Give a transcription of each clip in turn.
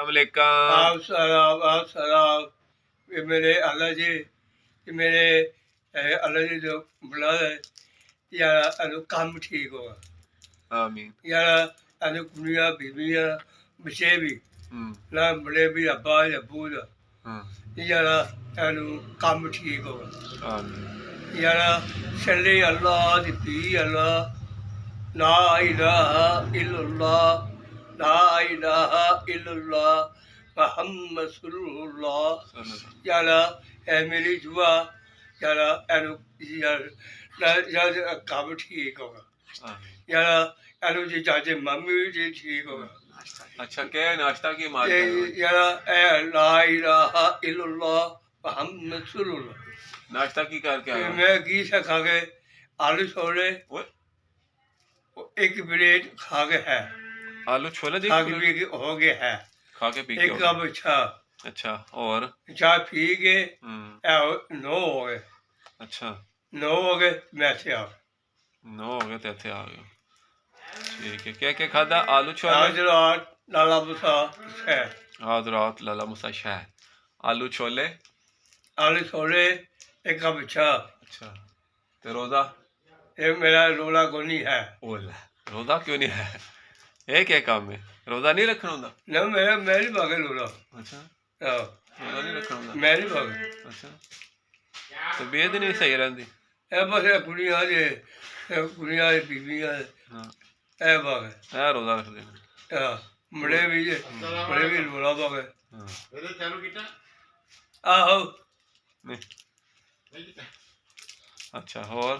अस्सलामुअलैकुम। आप सलाम। ये मेरे अल्लाह जी, ये मेरे अल्लाह जी जो बुला है यार, अनु काम ठीक होगा। आमीन। यार अनु कुड़ियाँ बीबियाँ बच्चे भी ना बड़े भी अब्बा अब्बू दा यार अनु काम ठीक होगा। आमीन। यार सल्ली अल्लाह दी पी अल्लाह ला इलाहा इल्लल्लाह ला इलाहा इल्लल्लाह मुहम्मद रसूलुल्लाह। यार है मेरी दुआ यार एनु यार काम ठीक होगा। यार एनु जी चाचे मम्मी जी ठीक होगा। अच्छा क्या है नाश्ता की मार यार ला इलाहा इल्लल्लाह मुहम्मद रसूलुल्लाह। नाश्ता की करके आया मैं की से खा के आलू छोले एक प्लेट खा के है। आलू छोले खा के पी के हो गया है। खा के पी के एक कप चाह। अच्छा और चाह पी के 9 हो गए। अच्छा 9 हो गए मैं से आ 9 हो गए तो इतने आ गए। ठीक है क्या क्या खादा आलू छोले आज रात लाला मुसा है। आज रात लाला मुसा शाह आलू छोले आलू छोले एक कप चाह। अच्छा तो रोज़ा ये मेरा रोला को नहीं है। ओला रोज़ा क्यों नहीं है ये क्या काम है रोज़ा नहीं रखना होता ना मेरा मैं नहीं भागे रोला। अच्छा हाँ रोज़ा नहीं रखना होता मैं नहीं भागे। अच्छा तबीयत नहीं सही रहती ए बस कुड़ियाँ कुड़ियाँ बीबियाँ हाँ ए भागे है रोज़ा रख देना हाँ मुड़े भी रोला भागे। हाँ आहो नहीं अच्छा और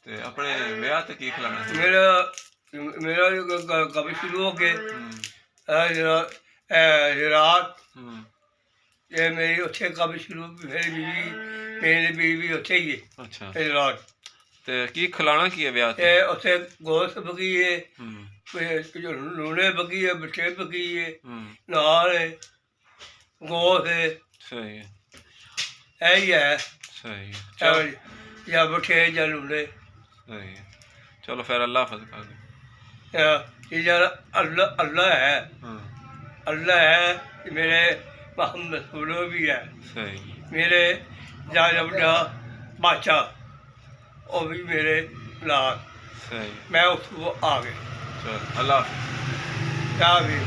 ते अपने ब्याह ते की खिलाना मेरा कभी शुरू हो के रात ये मेरी उत्थे कभी शुरू मेरी बीवी उत्थे ही है। अच्छा रात ते की खिलाना की है ब्याह ते उत्थे गोश्त पकी है लूने पकी है बच्चे पकी है नाल है गोश्त है। सही है यही है सही है या बच्चे या लूने सही है चलो फिर अल्लाह हाफ़िज़ कर दो यार अल्लाह अल्लाह है अल्लाह है मेरे मोहम्मद रसूल भी है। सही मेरे जाजा बड़ा बादशाह वो भी मेरे लाल सही मैं उसको आ गया। चलो अल्लाह हाफ़िज़। क्या भी